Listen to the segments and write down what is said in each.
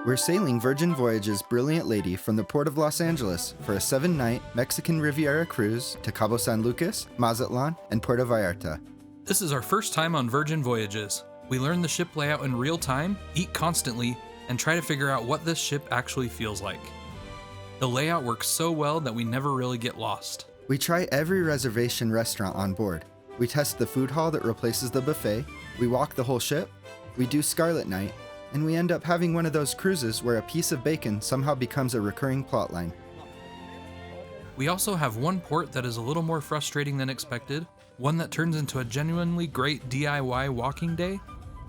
We're sailing Virgin Voyages Brilliant Lady from the Port of Los Angeles for a 7-night Mexican Riviera cruise to Cabo San Lucas, Mazatlán, and Puerto Vallarta. This is our first time on Virgin Voyages. We learn the ship layout in real time, eat constantly, and try to figure out what this ship actually feels like. The layout works so well that we never really get lost. We try every reservation restaurant on board. We test the food hall that replaces the buffet, we walk the whole ship, we do Scarlet Night, and we end up having one of those cruises where a piece of bacon somehow becomes a recurring plotline. We also have one port that is a little more frustrating than expected, one that turns into a genuinely great DIY walking day,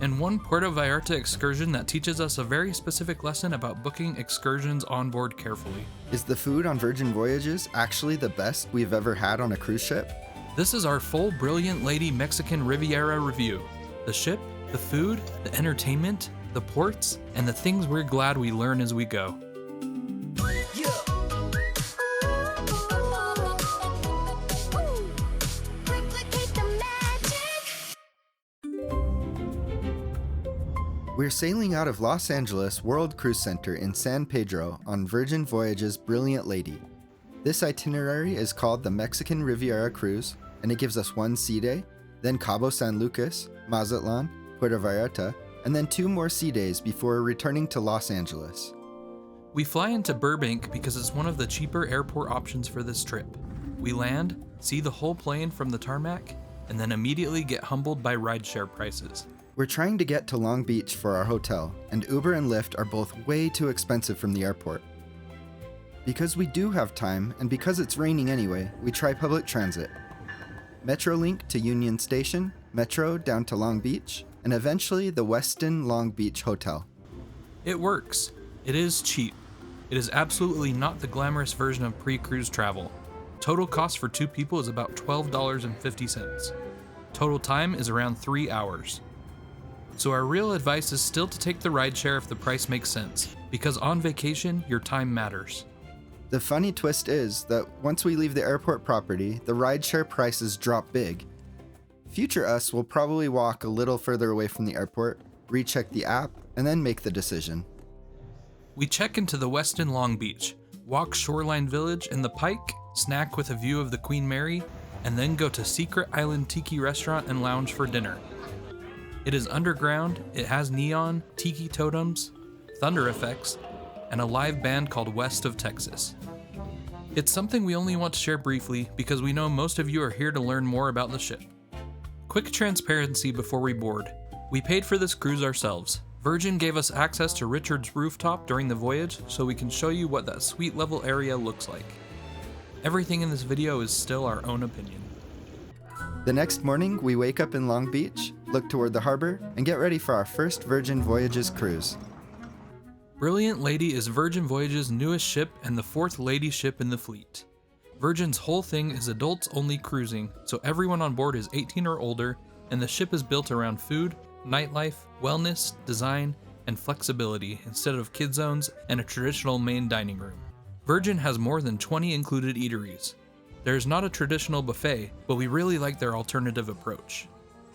and one Puerto Vallarta excursion that teaches us a very specific lesson about booking excursions on board carefully. Is the food on Virgin Voyages actually the best we've ever had on a cruise ship? This is our full Brilliant Lady Mexican Riviera review. The ship, the food, the entertainment, the ports, and the things we're glad we learn as we go. We're sailing out of Los Angeles World Cruise Center in San Pedro on Virgin Voyages Brilliant Lady. This itinerary is called the Mexican Riviera Cruise, and it gives us one sea day, then Cabo San Lucas, Mazatlán, Puerto Vallarta, and then 2 more sea days before returning to Los Angeles. We fly into Burbank because it's one of the cheaper airport options for this trip. We land, see the whole plane from the tarmac, and then immediately get humbled by rideshare prices. We're trying to get to Long Beach for our hotel, and Uber and Lyft are both way too expensive from the airport. Because we do have time, and because it's raining anyway, we try public transit. Metrolink to Union Station, Metro down to Long Beach, and eventually the Westin Long Beach Hotel. It works. It is cheap. It is absolutely not the glamorous version of pre-cruise travel. Total cost for 2 people is about $12.50. Total time is around 3 hours. So our real advice is still to take the rideshare if the price makes sense, because on vacation, your time matters. The funny twist is that once we leave the airport property, the rideshare prices drop big. Future us will probably walk a little further away from the airport, recheck the app, and then make the decision. We check into the Westin Long Beach, walk Shoreline Village and the Pike, snack with a view of the Queen Mary, and then go to Secret Island Tiki Restaurant and Lounge for dinner. It is underground, it has neon, tiki totems, thunder effects, and a live band called West of Texas. It's something we only want to share briefly because we know most of you are here to learn more about the ship. Quick transparency before we board. We paid for this cruise ourselves. Virgin gave us access to Richard's Rooftop during the voyage so we can show you what that suite level area looks like. Everything in this video is still our own opinion. The next morning, we wake up in Long Beach, look toward the harbor, and get ready for our first Virgin Voyages cruise. Brilliant Lady is Virgin Voyages' newest ship and the 4th lady ship in the fleet. Virgin's whole thing is adults-only cruising, so everyone on board is 18 or older, and the ship is built around food, nightlife, wellness, design, and flexibility instead of kid zones and a traditional main dining room. Virgin has more than 20 included eateries. There's not a traditional buffet, but we really like their alternative approach.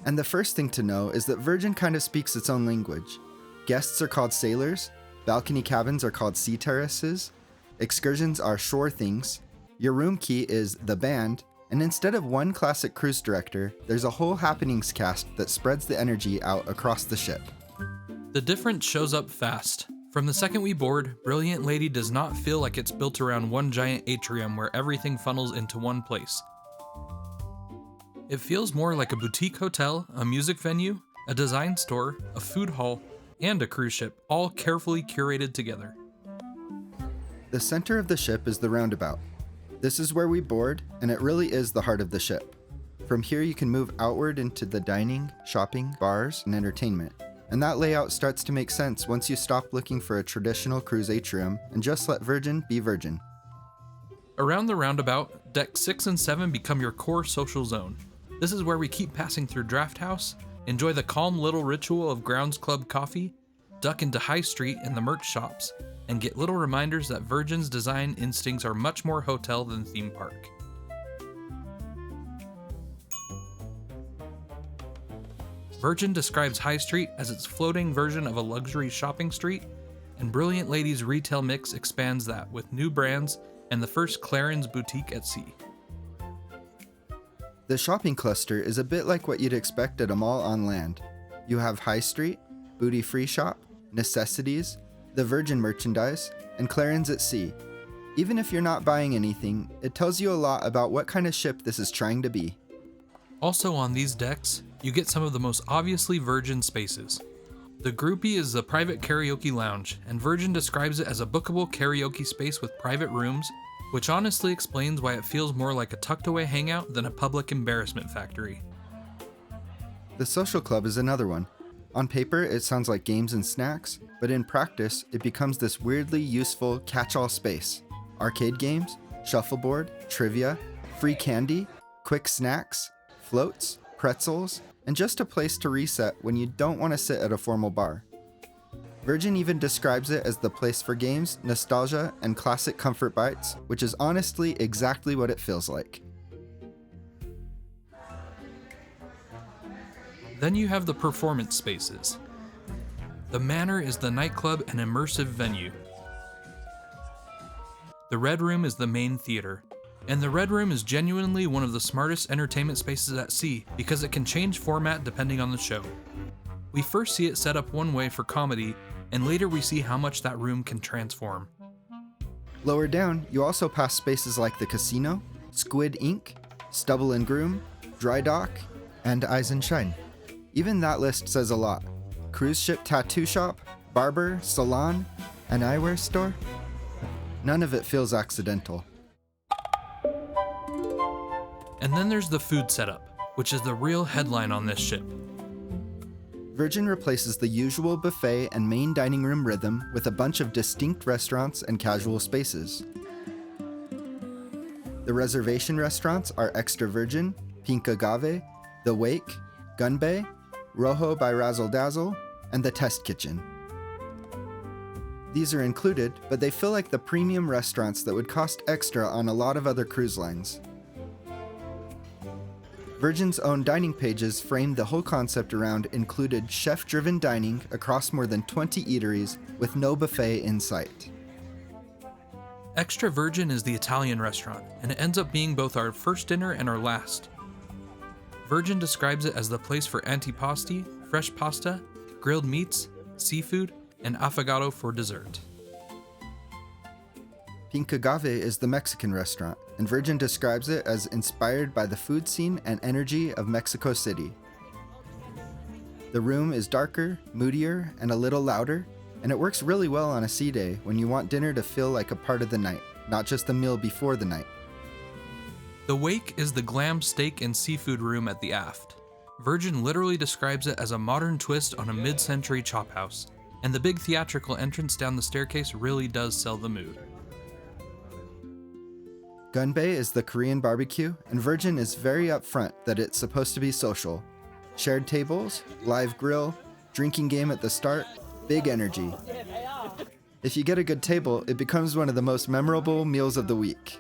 And the first thing to know is that Virgin kind of speaks its own language. Guests are called sailors, balcony cabins are called sea terraces, excursions are shore things, your room key is the band, and instead of one classic cruise director, there's a whole happenings cast that spreads the energy out across the ship. The difference shows up fast. From the second we board, Brilliant Lady does not feel like it's built around one giant atrium where everything funnels into one place. It feels more like a boutique hotel, a music venue, a design store, a food hall, and a cruise ship, all carefully curated together. The center of the ship is the roundabout. This is where we board, and it really is the heart of the ship. From here you can move outward into the dining, shopping, bars, and entertainment. And that layout starts to make sense once you stop looking for a traditional cruise atrium and just let Virgin be Virgin. Around the roundabout, decks 6 and 7 become your core social zone. This is where we keep passing through Draft House, enjoy the calm little ritual of Grounds Club coffee, duck into High Street and the merch shops, and get little reminders that Virgin's design instincts are much more hotel than theme park. Virgin describes High Street as its floating version of a luxury shopping street, and Brilliant Lady's retail mix expands that with new brands and the first Clarins boutique at sea. The shopping cluster is a bit like what you'd expect at a mall on land. You have High Street, Booty Free Shop, Necessities, the Virgin merchandise, and Clarins at sea. Even if you're not buying anything, it tells you a lot about what kind of ship this is trying to be. Also on these decks, you get some of the most obviously Virgin spaces. The Groupie is a private karaoke lounge, and Virgin describes it as a bookable karaoke space with private rooms, which honestly explains why it feels more like a tucked-away hangout than a public embarrassment factory. The Social Club is another one. On paper, it sounds like games and snacks, but in practice, it becomes this weirdly useful catch-all space. Arcade games, shuffleboard, trivia, free candy, quick snacks, floats, pretzels, and just a place to reset when you don't want to sit at a formal bar. Virgin even describes it as the place for games, nostalgia, and classic comfort bites, which is honestly exactly what it feels like. Then you have the performance spaces. The Manor is the nightclub and immersive venue. The Red Room is the main theater. And the Red Room is genuinely one of the smartest entertainment spaces at sea because it can change format depending on the show. We first see it set up one way for comedy, and later we see how much that room can transform. Lower down, you also pass spaces like the Casino, Squid Ink, Stubble and Groom, Dry Dock, and Eyes and Shine. Even that list says a lot. Cruise ship tattoo shop, barber, salon, and eyewear store? None of it feels accidental. And then there's the food setup, which is the real headline on this ship. Virgin replaces the usual buffet and main dining room rhythm with a bunch of distinct restaurants and casual spaces. The reservation restaurants are Extra Virgin, Pink Agave, The Wake, Gun Bay, Rojo by Razzle Dazzle, and the Test Kitchen. These are included, but they feel like the premium restaurants that would cost extra on a lot of other cruise lines. Virgin's own dining pages frame the whole concept around included chef-driven dining across more than 20 eateries with no buffet in sight. Extra Virgin is the Italian restaurant, and it ends up being both our first dinner and our last. Virgin describes it as the place for antipasti, fresh pasta, grilled meats, seafood, and affogato for dessert. Pink Agave is the Mexican restaurant, and Virgin describes it as inspired by the food scene and energy of Mexico City. The room is darker, moodier, and a little louder, and it works really well on a sea day when you want dinner to feel like a part of the night, not just the meal before the night. The Wake is the glam steak and seafood room at the aft. Virgin literally describes it as a modern twist on a mid-century chop house, and the big theatrical entrance down the staircase really does sell the mood. Gun Bay is the Korean barbecue, and Virgin is very upfront that it's supposed to be social. Shared tables, live grill, drinking game at the start, big energy. If you get a good table, it becomes one of the most memorable meals of the week.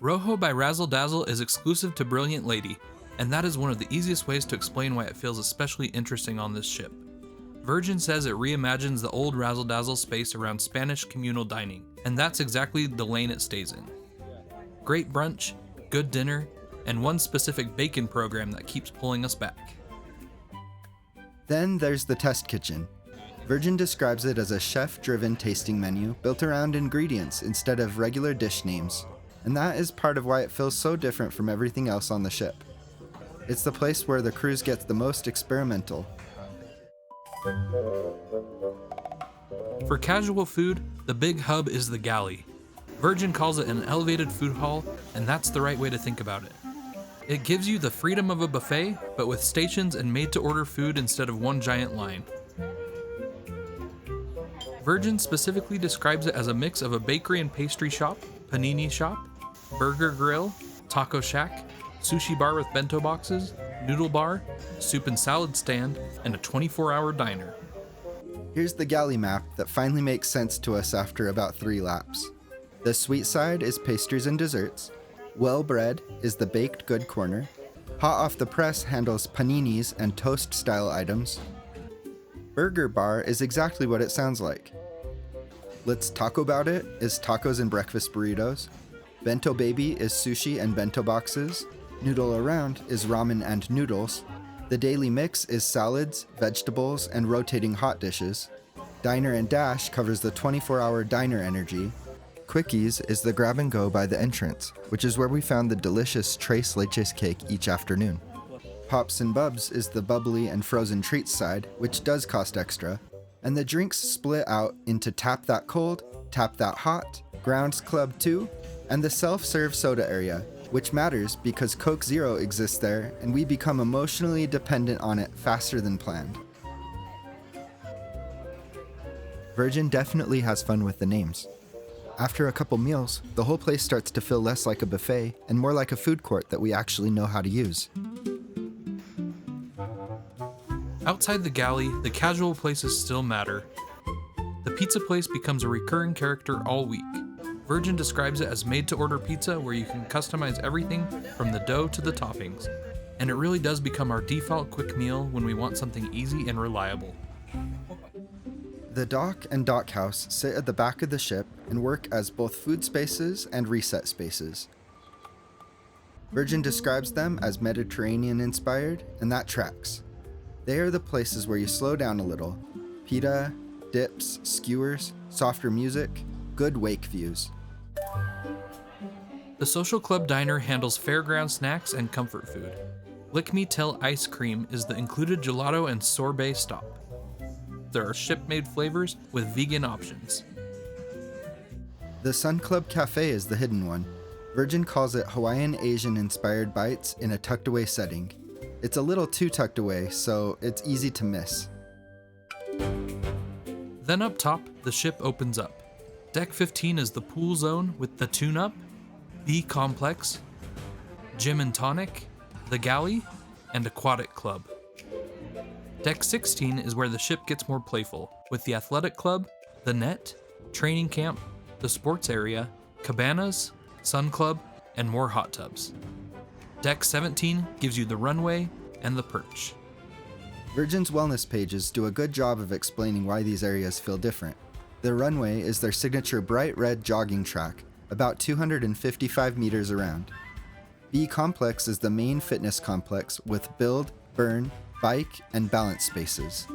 Rojo by Razzle Dazzle is exclusive to Brilliant Lady, and that is one of the easiest ways to explain why it feels especially interesting on this ship. Virgin says it reimagines the old Razzle Dazzle space around Spanish communal dining, and that's exactly the lane it stays in. Great brunch, good dinner, and one specific bacon program that keeps pulling us back. Then there's the Test Kitchen. Virgin describes it as a chef-driven tasting menu built around ingredients instead of regular dish names, and that is part of why it feels so different from everything else on the ship. It's the place where the cruise gets the most experimental. For casual food, the big hub is the Galley. Virgin calls it an elevated food hall, and that's the right way to think about it. It gives you the freedom of a buffet, but with stations and made-to-order food instead of one giant line. Virgin specifically describes it as a mix of a bakery and pastry shop, panini shop, burger grill, taco shack, sushi bar with bento boxes, noodle bar, soup and salad stand, and a 24-hour diner. Here's the galley map that finally makes sense to us after about 3 laps. The sweet side is pastries and desserts. Well bread is the baked good corner. Hot off the press handles paninis and toast style items. Burger bar is exactly what it sounds like. Let's Taco About It is tacos and breakfast burritos. Bento Baby is sushi and bento boxes. Noodle Around is ramen and noodles. The Daily Mix is salads, vegetables, and rotating hot dishes. Diner and Dash covers the 24-hour diner energy. Quickies is the grab and go by the entrance, which is where we found the delicious Tres Leches cake each afternoon. Pops and Bubs is the bubbly and frozen treats side, which does cost extra. And the drinks split out into Tap That Cold, Tap That Hot, Grounds Club 2, and the self-serve soda area, which matters because Coke Zero exists there and we become emotionally dependent on it faster than planned. Virgin definitely has fun with the names. After a couple meals, the whole place starts to feel less like a buffet and more like a food court that we actually know how to use. Outside the Galley, the casual places still matter. The pizza place becomes a recurring character all week. Virgin describes it as made-to-order pizza where you can customize everything from the dough to the toppings. And it really does become our default quick meal when we want something easy and reliable. The dock and dock house sit at the back of the ship and work as both food spaces and reset spaces. Virgin describes them as Mediterranean-inspired, and that tracks. They are the places where you slow down a little. Pita, dips, skewers, softer music, good wake views. The Social Club Diner handles fairground snacks and comfort food. Lick Me Tell Ice Cream is the included gelato and sorbet stop. There are ship-made flavors with vegan options. The Sun Club Cafe is the hidden one. Virgin calls it Hawaiian Asian-inspired bites in a tucked-away setting. It's a little too tucked away, so it's easy to miss. Then up top, the ship opens up. Deck 15 is the pool zone with the tune-up, B Complex, Gym and Tonic, the Galley, and Aquatic Club. Deck 16 is where the ship gets more playful, with the Athletic Club, the Net, Training Camp, the Sports Area, Cabanas, Sun Club, and more hot tubs. Deck 17 gives you the runway and the perch. Virgin's wellness pages do a good job of explaining why these areas feel different. The runway is their signature bright red jogging track, about 255 meters around. B Complex is the main fitness complex with build, burn, bike, and balance spaces.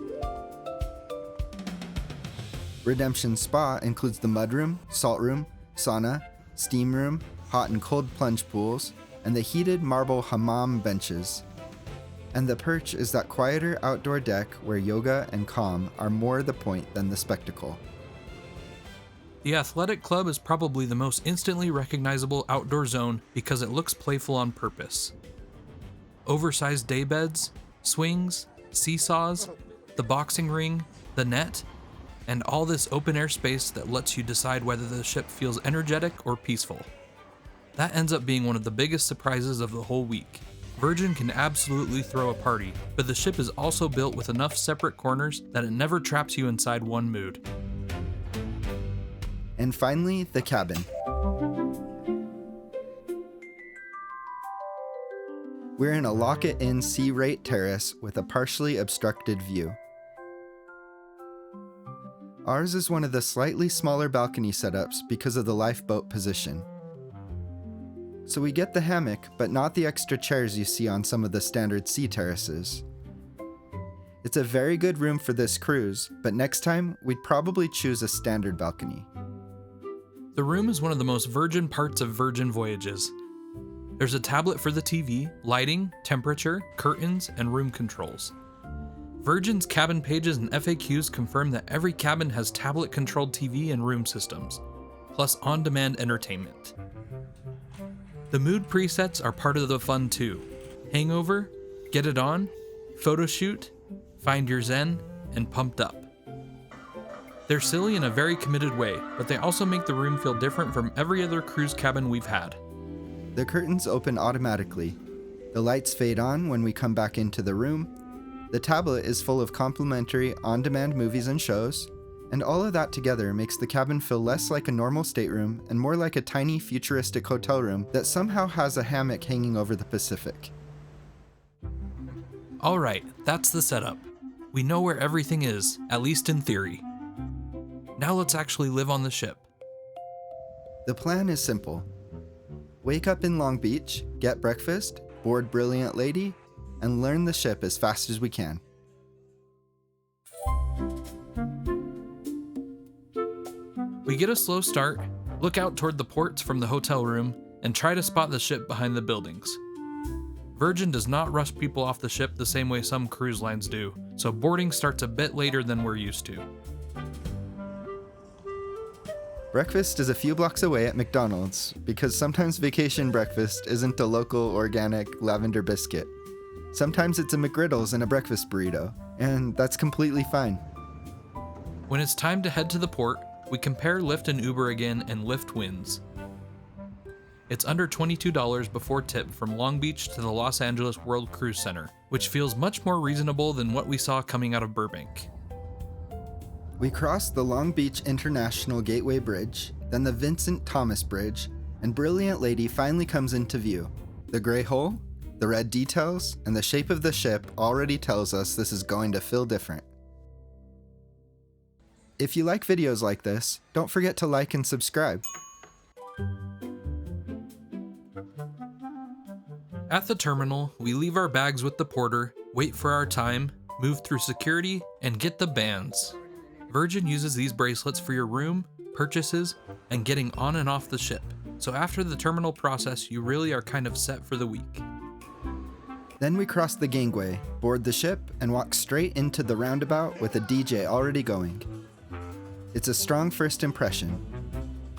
Redemption Spa includes the mudroom, salt room, sauna, steam room, hot and cold plunge pools, and the heated marble hammam benches. And the perch is that quieter outdoor deck where yoga and calm are more the point than the spectacle. The Athletic Club is probably the most instantly recognizable outdoor zone because it looks playful on purpose. Oversized daybeds, swings, seesaws, the boxing ring, the net, and all this open air space that lets you decide whether the ship feels energetic or peaceful. That ends up being one of the biggest surprises of the whole week. Virgin can absolutely throw a party, but the ship is also built with enough separate corners that it never traps you inside one mood. And finally, the cabin. We're in a lock-it-in C-rate terrace with a partially obstructed view. Ours is one of the slightly smaller balcony setups because of the lifeboat position. So we get the hammock, but not the extra chairs you see on some of the standard sea terraces. It's a very good room for this cruise, but next time we'd probably choose a standard balcony. The room is one of the most Virgin parts of Virgin Voyages. There's a tablet for the TV, lighting, temperature, curtains, and room controls. Virgin's cabin pages and FAQs confirm that every cabin has tablet-controlled TV and room systems, plus on-demand entertainment. The mood presets are part of the fun too. Hangover, Get It On, Photo Shoot, Find Your Zen, and Pumped Up. They're silly in a very committed way, but they also make the room feel different from every other cruise cabin we've had. The curtains open automatically. The lights fade on when we come back into the room. The tablet is full of complimentary on-demand movies and shows, and all of that together makes the cabin feel less like a normal stateroom and more like a tiny futuristic hotel room that somehow has a hammock hanging over the Pacific. Alright, that's the setup. We know where everything is, at least in theory. Now let's actually live on the ship. The plan is simple. Wake up in Long Beach, get breakfast, board Brilliant Lady, and learn the ship as fast as we can. We get a slow start, look out toward the ports from the hotel room, and try to spot the ship behind the buildings. Virgin does not rush people off the ship the same way some cruise lines do, so boarding starts a bit later than we're used to. Breakfast is a few blocks away at McDonald's because sometimes vacation breakfast isn't a local organic lavender biscuit. Sometimes it's a McGriddles and a breakfast burrito, and that's completely fine. When it's time to head to the port, we compare Lyft and Uber again, and Lyft wins. It's under $22 before tip from Long Beach to the Los Angeles World Cruise Center, which feels much more reasonable than what we saw coming out of Burbank. We cross the Long Beach International Gateway Bridge, then the Vincent Thomas Bridge, and Brilliant Lady finally comes into view. The gray hull, the red details, and the shape of the ship already tells us this is going to feel different. If you like videos like this, don't forget to like and subscribe. At the terminal, we leave our bags with the porter, wait for our time, move through security, and get the bands. Virgin uses these bracelets for your room, purchases, and getting on and off the ship. So after the terminal process, you really are kind of set for the week. Then we cross the gangway, board the ship, and walk straight into the roundabout with a DJ already going. It's a strong first impression.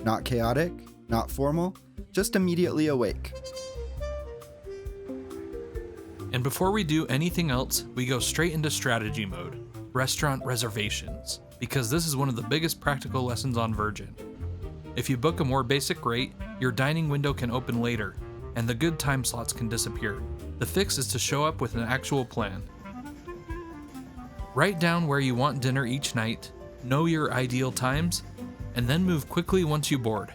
Not chaotic, not formal, just immediately awake. And before we do anything else, we go straight into strategy mode, restaurant reservations, because this is one of the biggest practical lessons on Virgin. If you book a more basic rate, your dining window can open later, and the good time slots can disappear. The fix is to show up with an actual plan. Write down where you want dinner each night, know your ideal times, and then move quickly once you board.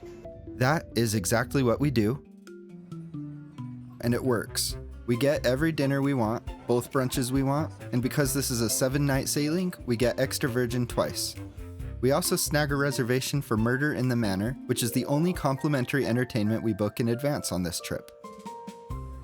That is exactly what we do. And it works. We get every dinner we want, both brunches we want, and because this is a 7-night sailing, we get extra Virgin twice. We also snag a reservation for Murder in the Manor, which is the only complimentary entertainment we book in advance on this trip.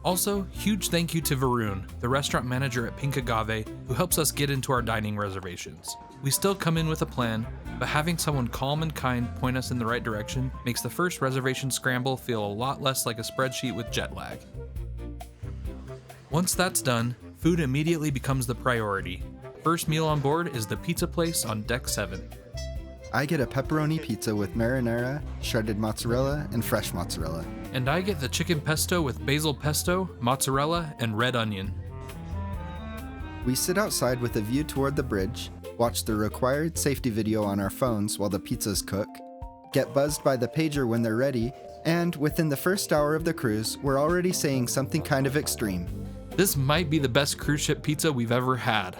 Also, huge thank you to Varun, the restaurant manager at Pink Agave, who helps us get into our dining reservations. We still come in with a plan, but having someone calm and kind point us in the right direction makes the first reservation scramble feel a lot less like a spreadsheet with jet lag. Once that's done, food immediately becomes the priority. First meal on board is the pizza place on deck 7. I get a pepperoni pizza with marinara, shredded mozzarella, and fresh mozzarella. And I get the chicken pesto with basil pesto, mozzarella, and red onion. We sit outside with a view toward the bridge, watch the required safety video on our phones while the pizzas cook, get buzzed by the pager when they're ready, and within the first hour of the cruise, we're already saying something kind of extreme. This might be the best cruise ship pizza we've ever had.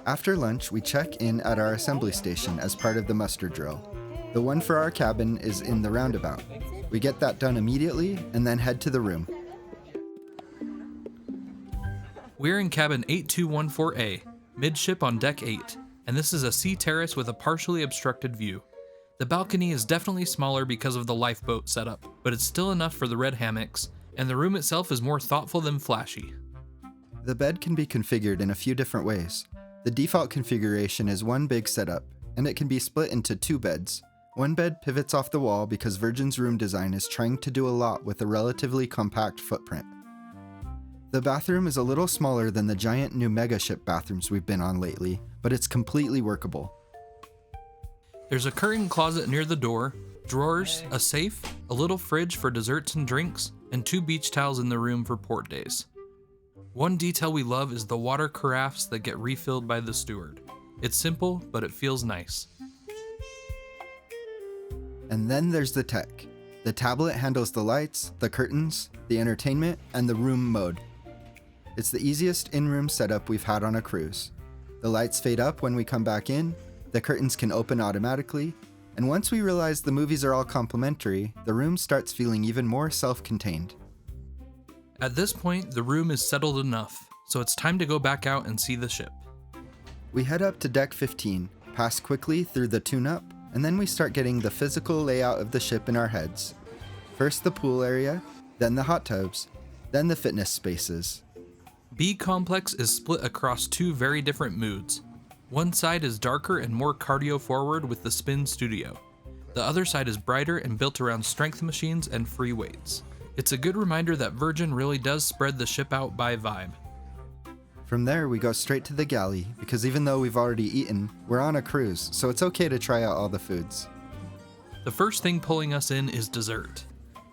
After lunch, we check in at our assembly station as part of the muster drill. The one for our cabin is in the roundabout. We get that done immediately and then head to the room. We're in cabin 8214A, midship on deck 8, and this is a sea terrace with a partially obstructed view. The balcony is definitely smaller because of the lifeboat setup, but it's still enough for the red hammocks, and the room itself is more thoughtful than flashy. The bed can be configured in a few different ways. The default configuration is one big setup, and it can be split into 2 beds. One bed pivots off the wall because Virgin's room design is trying to do a lot with a relatively compact footprint. The bathroom is a little smaller than the giant new megaship bathrooms we've been on lately, but it's completely workable. There's a curtain closet near the door, drawers, a safe, a little fridge for desserts and drinks, and 2 beach towels in the room for port days. One detail we love is the water carafes that get refilled by the steward. It's simple, but it feels nice. And then there's the tech. The tablet handles the lights, the curtains, the entertainment, and the room mode. It's the easiest in-room setup we've had on a cruise. The lights fade up when we come back in, the curtains can open automatically, and once we realize the movies are all complimentary, the room starts feeling even more self-contained. At this point, the room is settled enough, so it's time to go back out and see the ship. We head up to deck 15, pass quickly through the tune-up, and then we start getting the physical layout of the ship in our heads. First the pool area, then the hot tubs, then the fitness spaces. B Complex is split across two very different moods. One side is darker and more cardio forward with the spin studio. The other side is brighter and built around strength machines and free weights. It's a good reminder that Virgin really does spread the ship out by vibe. From there, we go straight to the Galley, because even though we've already eaten, we're on a cruise, so it's okay to try out all the foods. The first thing pulling us in is dessert.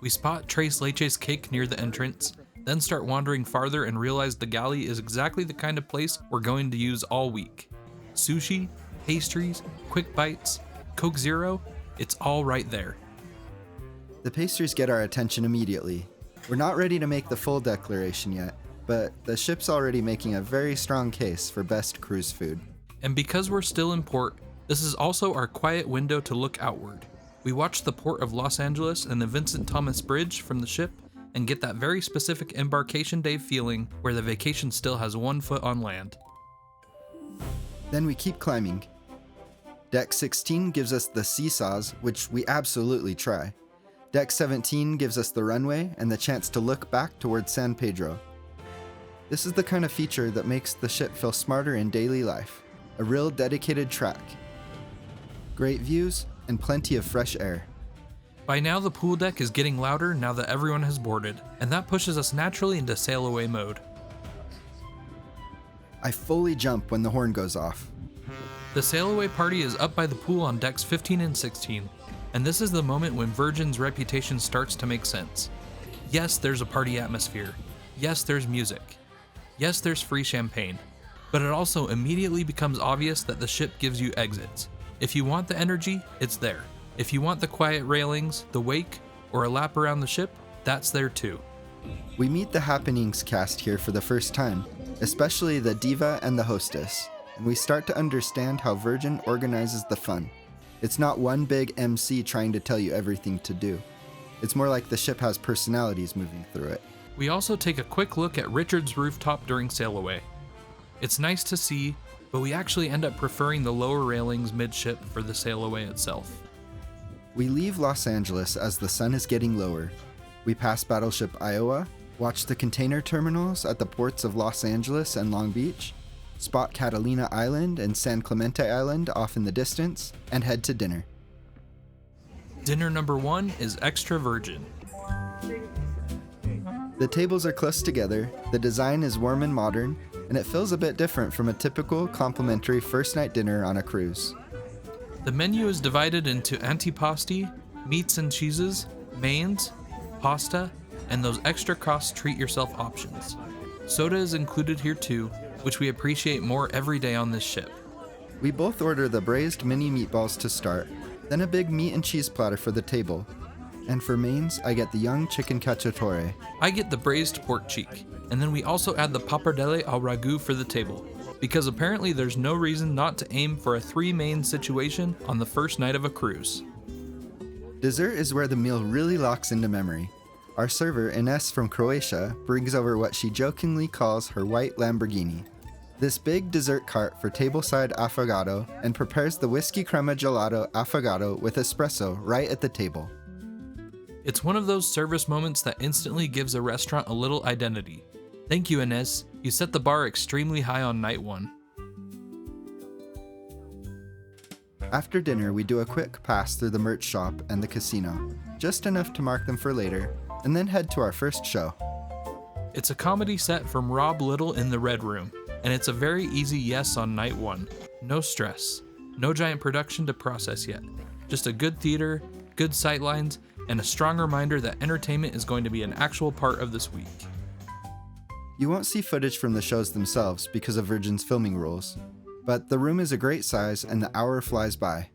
We spot Tres Leches cake near the entrance, then start wandering farther and realize the Galley is exactly the kind of place we're going to use all week. Sushi, pastries, quick bites, Coke Zero, it's all right there. The pastries get our attention immediately. We're not ready to make the full declaration yet, but the ship's already making a very strong case for best cruise food. And because we're still in port, this is also our quiet window to look outward. We watch the port of Los Angeles and the Vincent Thomas Bridge from the ship and get that very specific embarkation day feeling where the vacation still has one foot on land. Then we keep climbing. Deck 16 gives us the seesaws, which we absolutely try. Deck 17 gives us the runway and the chance to look back towards San Pedro. This is the kind of feature that makes the ship feel smarter in daily life. A real dedicated track. Great views and plenty of fresh air. By now the pool deck is getting louder now that everyone has boarded, and that pushes us naturally into sail away mode. I fully jump when the horn goes off. The sail away party is up by the pool on decks 15 and 16, and this is the moment when Virgin's reputation starts to make sense. Yes, there's a party atmosphere. Yes, there's music. Yes, there's free champagne. But it also immediately becomes obvious that the ship gives you exits. If you want the energy, it's there. If you want the quiet railings, the wake, or a lap around the ship, that's there too. We meet the Happenings cast here for the first time, especially the diva and the hostess, and we start to understand how Virgin organizes the fun. It's not one big MC trying to tell you everything to do. It's more like the ship has personalities moving through it. We also take a quick look at Richard's rooftop during sail away. It's nice to see, but we actually end up preferring the lower railings midship for the sail away itself. We leave Los Angeles as the sun is getting lower. We pass Battleship Iowa, watch the container terminals at the ports of Los Angeles and Long Beach, spot Catalina Island and San Clemente Island off in the distance, and head to dinner. Dinner number 1 is Extra Virgin. The tables are close together, the design is warm and modern, and it feels a bit different from a typical complimentary first night dinner on a cruise. The menu is divided into antipasti, meats and cheeses, mains, pasta, and those extra cost treat yourself options. Soda is included here too, which we appreciate more every day on this ship. We both order the braised mini meatballs to start, then a big meat and cheese platter for the table. And for mains, I get the young chicken cacciatore. I get the braised pork cheek, and then we also add the pappardelle au ragout for the table, because apparently there's no reason not to aim for a 3-main situation on the first night of a cruise. Dessert is where the meal really locks into memory. Our server, Ines from Croatia, brings over what she jokingly calls her white Lamborghini. This big dessert cart for tableside affogato, and prepares the whiskey crema gelato affogato with espresso right at the table. It's one of those service moments that instantly gives a restaurant a little identity. Thank you, Ines. You set the bar extremely high on night 1. After dinner, we do a quick pass through the merch shop and the casino, just enough to mark them for later, and then head to our first show. It's a comedy set from Rob Little in the Red Room, and it's a very easy yes on night 1. No stress. No giant production to process yet. Just a good theater, good sightlines, and a strong reminder that entertainment is going to be an actual part of this week. You won't see footage from the shows themselves because of Virgin's filming rules, but the room is a great size and the hour flies by.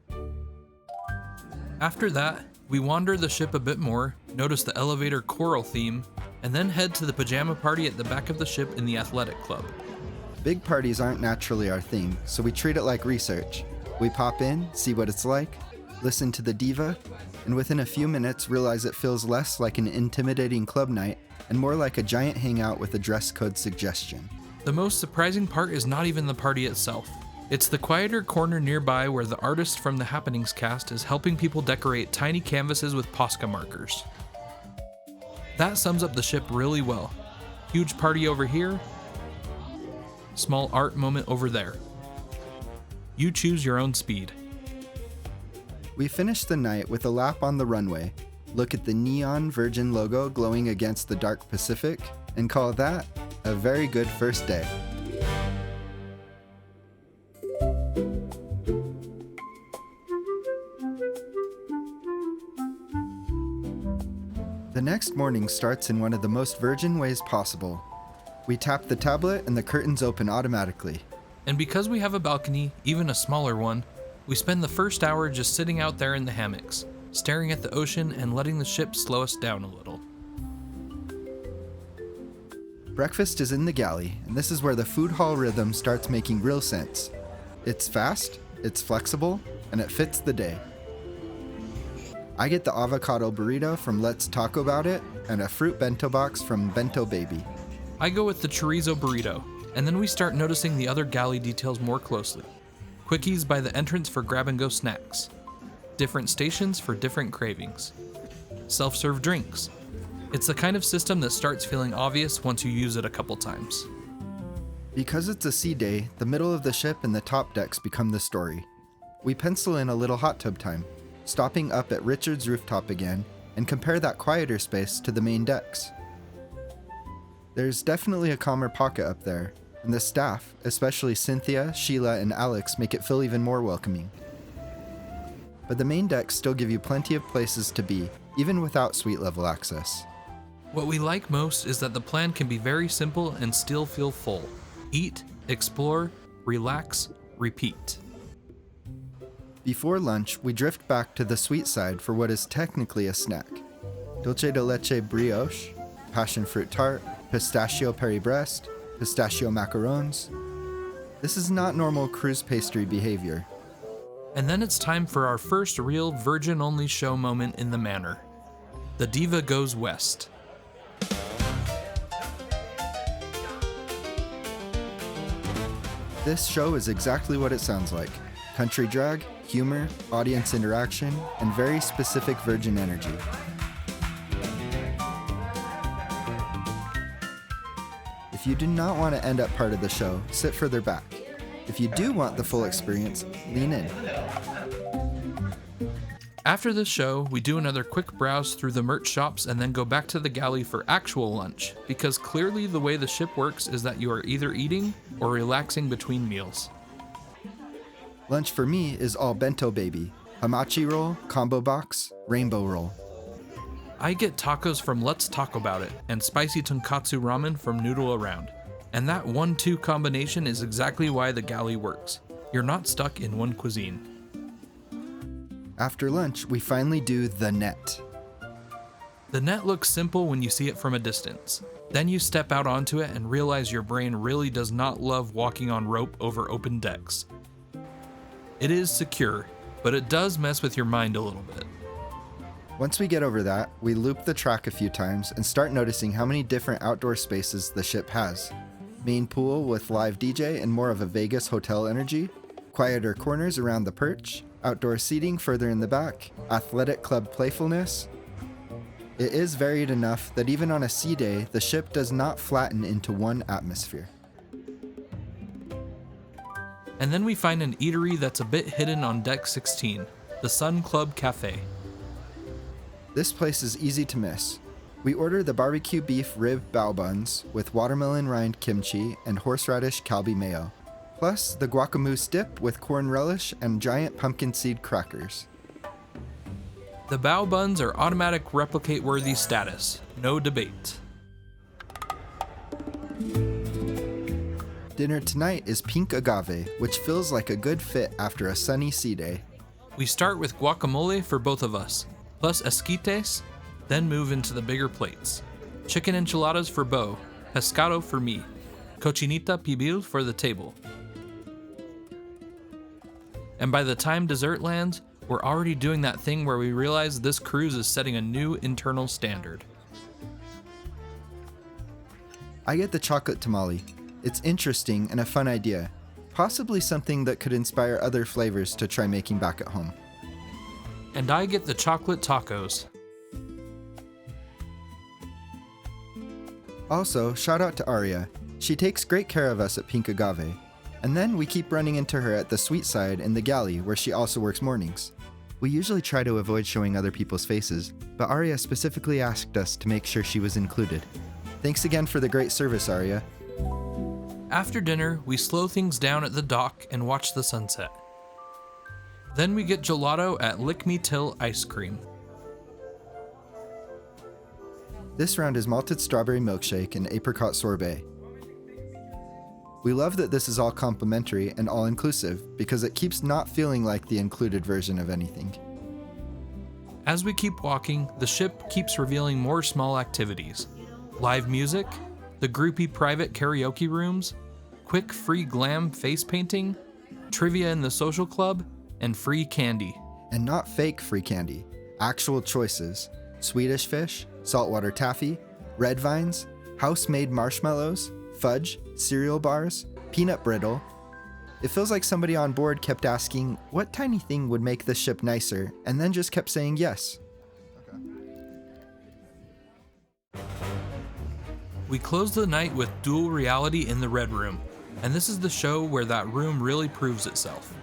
After that, we wander the ship a bit more, notice the elevator choral theme, and then head to the pajama party at the back of the ship in the athletic club. Big parties aren't naturally our thing, so we treat it like research. We pop in, see what it's like, listen to the diva, and within a few minutes realize it feels less like an intimidating club night and more like a giant hangout with a dress code suggestion. The most surprising part is not even the party itself. It's the quieter corner nearby where the artist from the Happenings cast is helping people decorate tiny canvases with Posca markers. That sums up the ship really well. Huge party over here, small art moment over there. You choose your own speed. We finish the night with a lap on the runway, look at the neon Virgin logo glowing against the dark Pacific, and call that a very good first day. The next morning starts in one of the most Virgin ways possible. We tap the tablet and the curtains open automatically. And because we have a balcony, even a smaller one, we spend the first hour just sitting out there in the hammocks, staring at the ocean and letting the ship slow us down a little. Breakfast is in the galley, and this is where the food hall rhythm starts making real sense. It's fast, it's flexible, and it fits the day. I get the avocado burrito from Let's Talk About It, and a fruit bento box from Bento Baby. I go with the chorizo burrito, and then we start noticing the other galley details more closely. Quickies by the entrance for grab-and-go snacks. Different stations for different cravings. Self-serve drinks. It's the kind of system that starts feeling obvious once you use it a couple times. Because it's a sea day, the middle of the ship and the top decks become the story. We pencil in a little hot tub time, stopping up at Richard's Rooftop again, and compare that quieter space to the main decks. There's definitely a calmer pocket up there, and the staff, especially Cynthia, Sheila, and Alex, make it feel even more welcoming. But the main decks still give you plenty of places to be, even without suite level access. What we like most is that the plan can be very simple and still feel full. Eat, explore, relax, repeat. Before lunch, we drift back to the sweet side for what is technically a snack. Dulce de leche brioche, passion fruit tart, pistachio Paris-Brest, pistachio macarons. This is not normal cruise pastry behavior. And then it's time for our first real Virgin-only show moment in the manor. The Diva Goes West. This show is exactly what it sounds like. Country drag, humor, audience interaction, and very specific Virgin energy. If you do not want to end up part of the show, sit further back. If you do want the full experience, lean in. After the show, we do another quick browse through the merch shops and then go back to the galley for actual lunch, because clearly the way the ship works is that you are either eating or relaxing between meals. Lunch for me is all Bento Baby, hamachi roll, combo box, rainbow roll. I get tacos from Let's Talk About It and spicy tonkatsu ramen from Noodle Around. And that 1-2 combination is exactly why the galley works. You're not stuck in one cuisine. After lunch, we finally do the net. The net looks simple when you see it from a distance. Then you step out onto it and realize your brain really does not love walking on rope over open decks. It is secure, but it does mess with your mind a little bit. Once we get over that, we loop the track a few times and start noticing how many different outdoor spaces the ship has. Main pool with live DJ and more of a Vegas hotel energy, quieter corners around the perch, outdoor seating further in the back, athletic club playfulness. It is varied enough that even on a sea day, the ship does not flatten into one atmosphere. And then we find an eatery that's a bit hidden on deck 16, the Sun Club Cafe. This place is easy to miss. We order the barbecue beef rib bao buns with watermelon rind kimchi and horseradish kalbi mayo, plus the guacamole dip with corn relish and giant pumpkin seed crackers. The bao buns are automatic replicate-worthy status, no debate. Dinner tonight is pink agave, which feels like a good fit after a sunny sea day. We start with guacamole for both of us, plus esquites, then move into the bigger plates. Chicken enchiladas for Bo, pescado for me, cochinita pibil for the table. And by the time dessert lands, we're already doing that thing where we realize this cruise is setting a new internal standard. I get the chocolate tamale. It's interesting and a fun idea. Possibly something that could inspire other flavors to try making back at home. And I get the chocolate tacos. Also, shout out to Aria. She takes great care of us at Pink Agave. And then we keep running into her at the sweet side in the Galley, where she also works mornings. We usually try to avoid showing other people's faces, but Aria specifically asked us to make sure she was included. Thanks again for the great service, Aria. After dinner, we slow things down at the dock and watch the sunset. Then we get gelato at Lick Me Till Ice Cream. This round is malted strawberry milkshake and apricot sorbet. We love that this is all complimentary and all-inclusive because it keeps not feeling like the included version of anything. As we keep walking, the ship keeps revealing more small activities. Live music, the groupie private karaoke rooms, quick free glam face painting, trivia in the social club, and free candy. And not fake free candy, actual choices. Swedish fish, saltwater taffy, red vines, house-made marshmallows, fudge, cereal bars, peanut brittle. It feels like somebody on board kept asking, what tiny thing would make this ship nicer, and then just kept saying yes. We close the night with Dual Reality in the Red Room, and this is the show where that room really proves itself.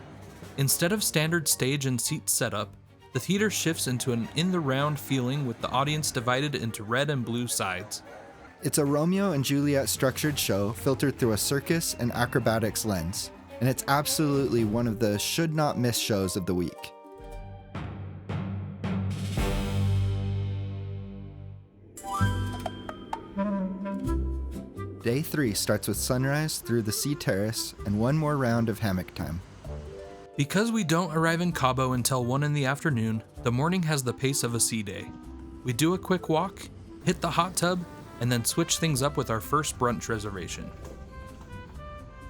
Instead of standard stage and seat setup, the theater shifts into an in-the-round feeling with the audience divided into red and blue sides. It's a Romeo and Juliet structured show filtered through a circus and acrobatics lens, and it's absolutely one of the should-not-miss shows of the week. Day 3 starts with sunrise through the sea terrace and one more round of hammock time. Because we don't arrive in Cabo until 1 in the afternoon, the morning has the pace of a sea day. We do a quick walk, hit the hot tub, and then switch things up with our first brunch reservation.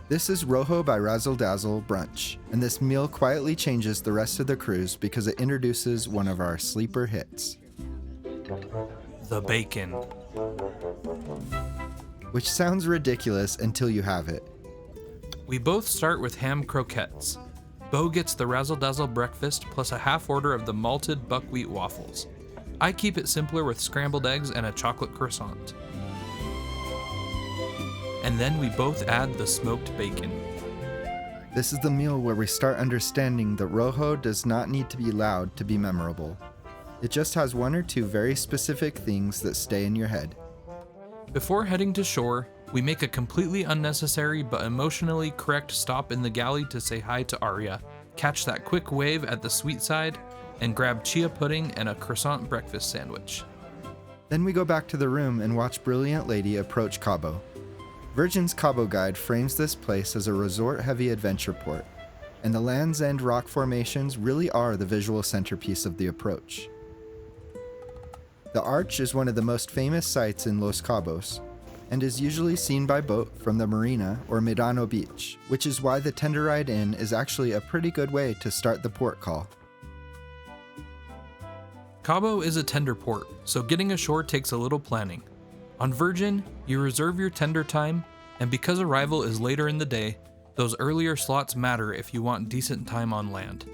This is Rojo by Razzle Dazzle Brunch, and this meal quietly changes the rest of the cruise because it introduces one of our sleeper hits. The bacon. Which sounds ridiculous until you have it. We both start with ham croquettes. Bo gets the Razzle Dazzle breakfast plus a half order of the malted buckwheat waffles. I keep it simpler with scrambled eggs and a chocolate croissant. And then we both add the smoked bacon. This is the meal where we start understanding that Rojo does not need to be loud to be memorable. It just has one or two very specific things that stay in your head. Before heading to shore, we make a completely unnecessary but emotionally correct stop in the Galley to say hi to Aria, catch that quick wave at the sweet side, and grab chia pudding and a croissant breakfast sandwich. Then we go back to the room and watch Brilliant Lady approach Cabo. Virgin's Cabo Guide frames this place as a resort-heavy adventure port, and the Land's End rock formations really are the visual centerpiece of the approach. The Arch is one of the most famous sites in Los Cabos, and is usually seen by boat from the marina or Medano Beach, which is why the tender ride in is actually a pretty good way to start the port call. Cabo is a tender port, so getting ashore takes a little planning. On Virgin, you reserve your tender time, and because arrival is later in the day, those earlier slots matter if you want decent time on land.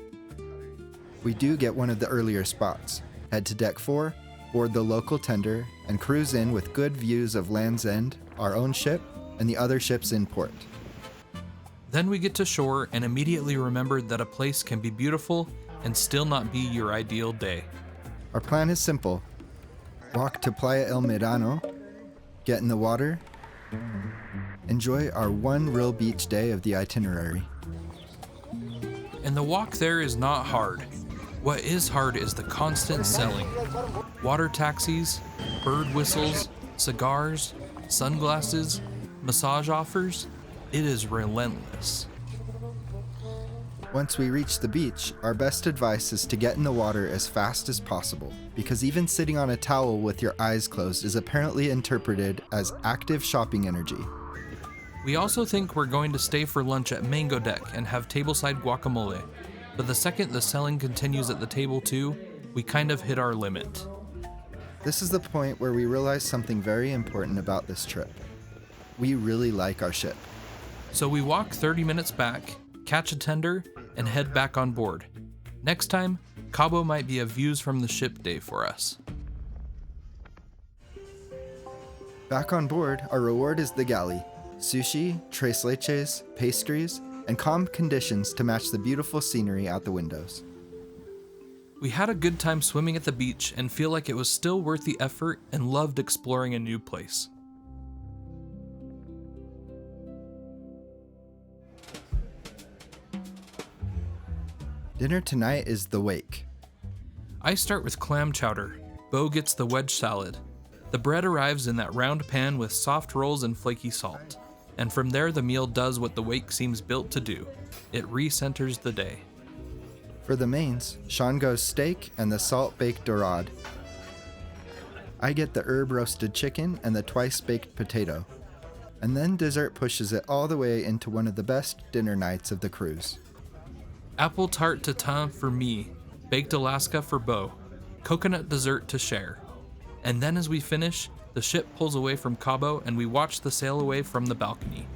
We do get one of the earlier spots. Head to deck 4, board the local tender, and cruise in with good views of Land's End, our own ship, and the other ships in port. Then we get to shore and immediately remembered that a place can be beautiful and still not be your ideal day. Our plan is simple. Walk to Playa El Medano, get in the water, enjoy our one real beach day of the itinerary. And the walk there is not hard. What is hard is the constant selling. Water taxis, bird whistles, cigars, sunglasses, massage offers. It is relentless. Once we reach the beach, our best advice is to get in the water as fast as possible, because even sitting on a towel with your eyes closed is apparently interpreted as active shopping energy. We also think we're going to stay for lunch at Mango Deck and have tableside guacamole, but the second the selling continues at the table too, we kind of hit our limit. This is the point where we realize something very important about this trip. We really like our ship. So we walk 30 minutes back, catch a tender, and head back on board. Next time, Cabo might be a views from the ship day for us. Back on board, our reward is the Galley. Sushi, tres leches, pastries, and calm conditions to match the beautiful scenery out the windows. We had a good time swimming at the beach and feel like it was still worth the effort and loved exploring a new place. Dinner tonight is the wake. I start with clam chowder. Bo gets the wedge salad. The bread arrives in that round pan with soft rolls and flaky salt. And from there the meal does what the wake seems built to do. It re-centers the day. For the mains, Sean goes steak and the salt-baked dorade. I get the herb-roasted chicken and the twice-baked potato. And then dessert pushes it all the way into one of the best dinner nights of the cruise. Apple tart tatin for me, baked Alaska for Bo, coconut dessert to share. And then as we finish, the ship pulls away from Cabo and we watch the sail away from the balcony.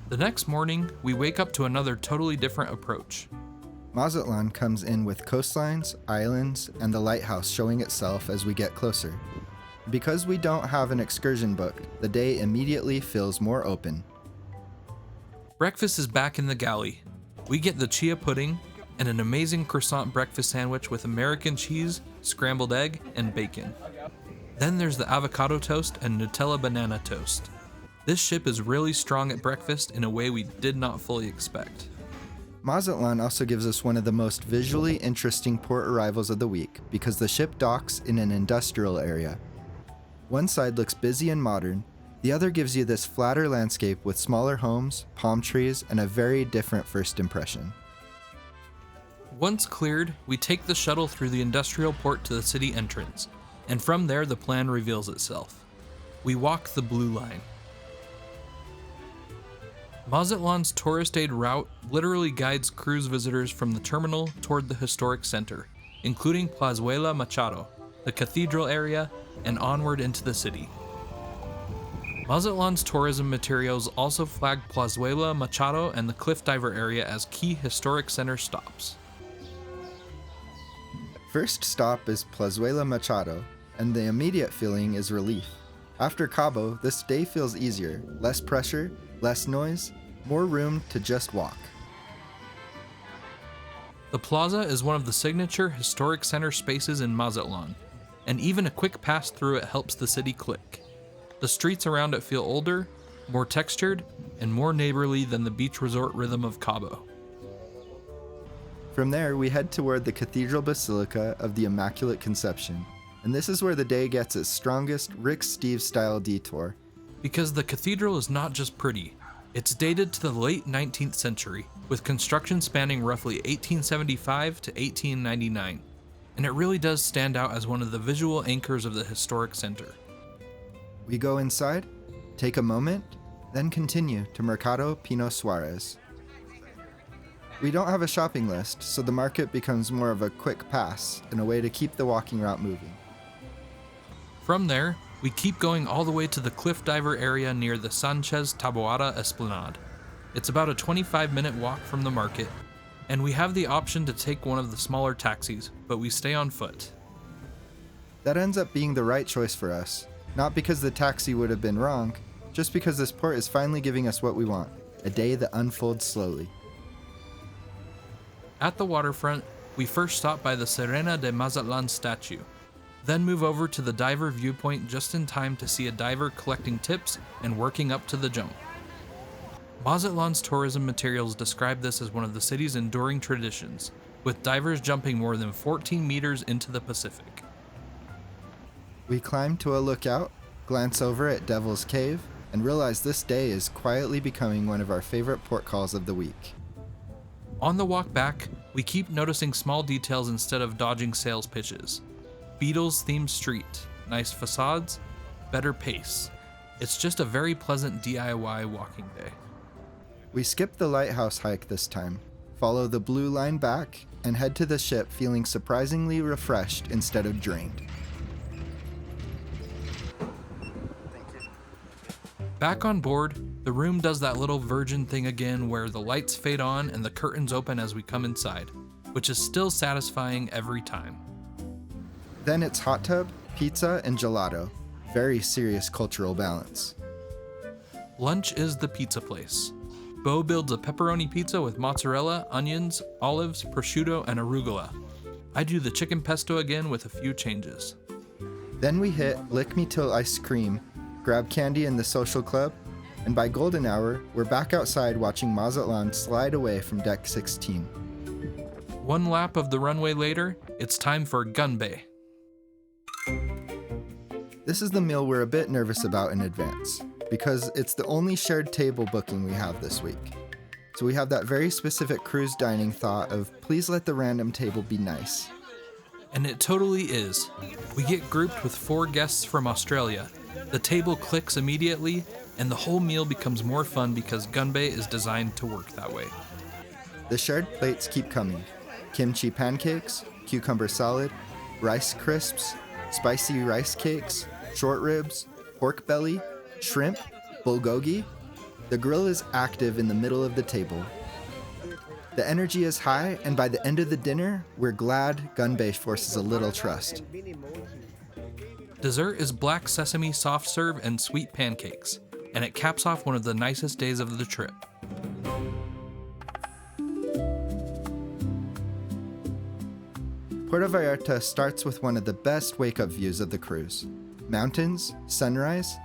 The next morning, we wake up to another totally different approach. Mazatlán comes in with coastlines, islands, and the lighthouse showing itself as we get closer. Because we don't have an excursion booked, the day immediately feels more open. Breakfast is back in the Galley. We get the chia pudding and an amazing croissant breakfast sandwich with American cheese, scrambled egg, and bacon. Then there's the avocado toast and Nutella banana toast. This ship is really strong at breakfast in a way we did not fully expect. Mazatlán also gives us one of the most visually interesting port arrivals of the week because the ship docks in an industrial area. One side looks busy and modern, the other gives you this flatter landscape with smaller homes, palm trees, and a very different first impression. Once cleared, we take the shuttle through the industrial port to the city entrance, and from there the plan reveals itself. We walk the Blue Line. Mazatlán's tourist aid route literally guides cruise visitors from the terminal toward the historic center, including Plazuela Machado, the cathedral area, and onward into the city. Mazatlán's tourism materials also flag Plazuela Machado and the Cliff Diver area as key historic center stops. First stop is Plazuela Machado, and the immediate feeling is relief. After Cabo, this day feels easier, less pressure, less noise, more room to just walk. The plaza is one of the signature historic center spaces in Mazatlán, and even a quick pass through it helps the city click. The streets around it feel older, more textured, and more neighborly than the beach resort rhythm of Cabo. From there, we head toward the Cathedral Basilica of the Immaculate Conception, and this is where the day gets its strongest Rick Steves-style detour. Because the cathedral is not just pretty, it's dated to the late 19th century, with construction spanning roughly 1875 to 1899, and it really does stand out as one of the visual anchors of the historic center. We go inside, take a moment, then continue to Mercado Pino Suarez. We don't have a shopping list, so the market becomes more of a quick pass and a way to keep the walking route moving. From there, we keep going all the way to the Cliff Diver area near the Sanchez Taboada Esplanade. It's about a 25-minute walk from the market, and we have the option to take one of the smaller taxis, but we stay on foot. That ends up being the right choice for us, not because the taxi would have been wrong, just because this port is finally giving us what we want, a day that unfolds slowly. At the waterfront, we first stop by the Sirena de Mazatlán statue, then move over to the diver viewpoint just in time to see a diver collecting tips and working up to the jump. Mazatlán's tourism materials describe this as one of the city's enduring traditions, with divers jumping more than 14 meters into the Pacific. We climb to a lookout, glance over at Devil's Cave, and realize this day is quietly becoming one of our favorite port calls of the week. On the walk back, we keep noticing small details instead of dodging sales pitches. Beatles-themed street, nice facades, better pace. It's just a very pleasant DIY walking day. We skip the lighthouse hike this time, follow the Blue Line back, and head to the ship feeling surprisingly refreshed instead of drained. Back on board, the room does that little Virgin thing again where the lights fade on and the curtains open as we come inside, which is still satisfying every time. Then it's hot tub, pizza, and gelato. Very serious cultural balance. Lunch is the pizza place. Bo builds a pepperoni pizza with mozzarella, onions, olives, prosciutto, and arugula. I do the chicken pesto again with a few changes. Then we hit Lick Me Till Ice Cream, grab candy in the social club, and by golden hour, we're back outside watching Mazatlán slide away from deck 16. One lap of the runway later, it's time for Gun Bay. This is the meal we're a bit nervous about in advance, because it's the only shared table booking we have this week. So we have that very specific cruise dining thought of please let the random table be nice. And it totally is. We get grouped with 4 guests from Australia. The table clicks immediately, and the whole meal becomes more fun because Gun Bay is designed to work that way. The shared plates keep coming. Kimchi pancakes, cucumber salad, rice crisps, spicy rice cakes, short ribs, pork belly, shrimp, bulgogi. The grill is active in the middle of the table. The energy is high, and by the end of the dinner, we're glad Gun Bay forces a little trust. Dessert is black sesame soft serve and sweet pancakes, and it caps off one of the nicest days of the trip. Puerto Vallarta starts with one of the best wake-up views of the cruise. Mountains, sunrise,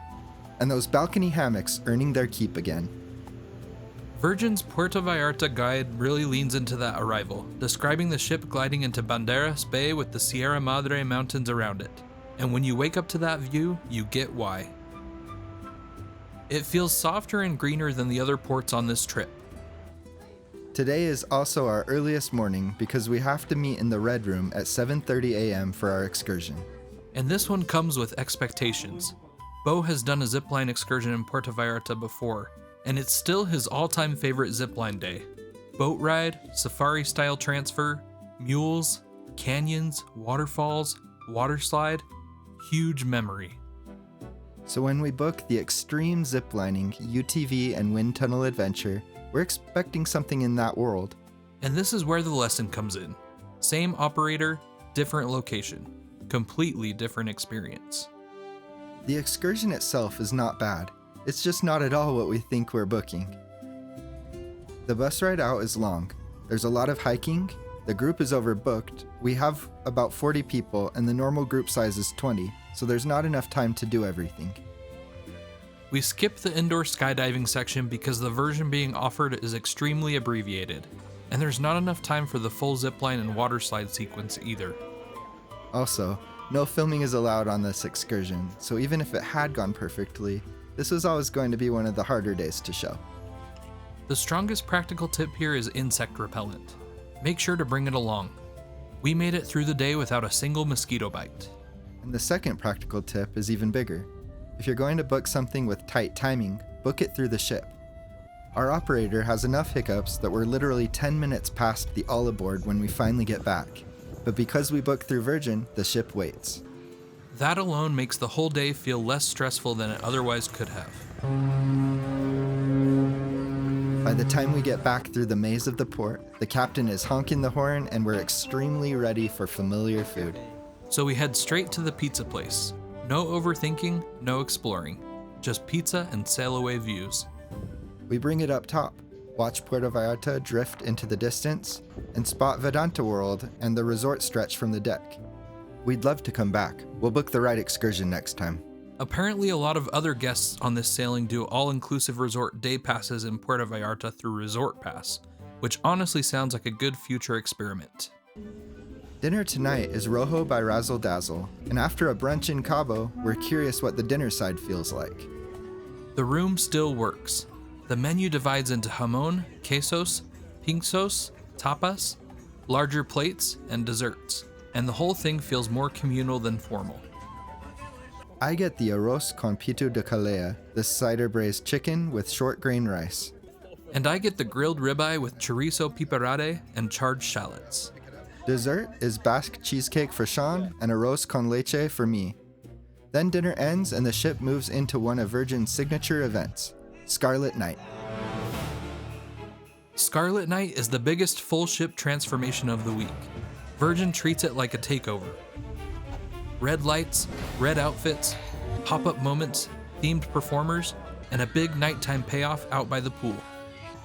and those balcony hammocks earning their keep again. Virgin's Puerto Vallarta guide really leans into that arrival, describing the ship gliding into Banderas Bay with the Sierra Madre mountains around it. And when you wake up to that view, you get why. It feels softer and greener than the other ports on this trip. Today is also our earliest morning because we have to meet in the Red Room at 7:30 a.m. for our excursion. And this one comes with expectations. Bo has done a zipline excursion in Puerto Vallarta before, and it's still his all-time favorite zipline day. Boat ride, safari-style transfer, mules, canyons, waterfalls, water slide, huge memory. So when we book the extreme ziplining, UTV, and wind tunnel adventure, we're expecting something in that world. And this is where the lesson comes in. Same operator, different location. Completely different experience. The excursion itself is not bad. It's just not at all what we think we're booking. The bus ride out is long. There's a lot of hiking. The group is overbooked. We have about 40 people and the normal group size is 20, so there's not enough time to do everything. We skip the indoor skydiving section because the version being offered is extremely abbreviated, and there's not enough time for the full zipline and water slide sequence either. Also, no filming is allowed on this excursion, so even if it had gone perfectly, this was always going to be one of the harder days to show. The strongest practical tip here is insect repellent. Make sure to bring it along. We made it through the day without a single mosquito bite. And the second practical tip is even bigger. If you're going to book something with tight timing, book it through the ship. Our operator has enough hiccups that we're literally 10 minutes past the all aboard when we finally get back. But because we booked through Virgin, the ship waits. That alone makes the whole day feel less stressful than it otherwise could have. By the time we get back through the maze of the port, the captain is honking the horn and we're extremely ready for familiar food. So we head straight to the pizza place. No overthinking, no exploring. Just pizza and sail away views. We bring it up top, watch Puerto Vallarta drift into the distance, and spot Vedanta World and the resort stretch from the deck. We'd love to come back. We'll book the right excursion next time. Apparently a lot of other guests on this sailing do all-inclusive resort day passes in Puerto Vallarta through Resort Pass, which honestly sounds like a good future experiment. Dinner tonight is Rojo by Razzle Dazzle, and after a brunch in Cabo, we're curious what the dinner side feels like. The room still works. The menu divides into jamón, quesos, pinchos, tapas, larger plates, and desserts, and the whole thing feels more communal than formal. I get the arroz con pitu de calea, the cider braised chicken with short grain rice. And I get the grilled ribeye with chorizo piperade and charred shallots. Dessert is Basque cheesecake for Sean and arroz con leche for me. Then dinner ends and the ship moves into one of Virgin's signature events, Scarlet Night. Scarlet Night is the biggest full ship transformation of the week. Virgin treats it like a takeover. Red lights, red outfits, pop-up moments, themed performers, and a big nighttime payoff out by the pool.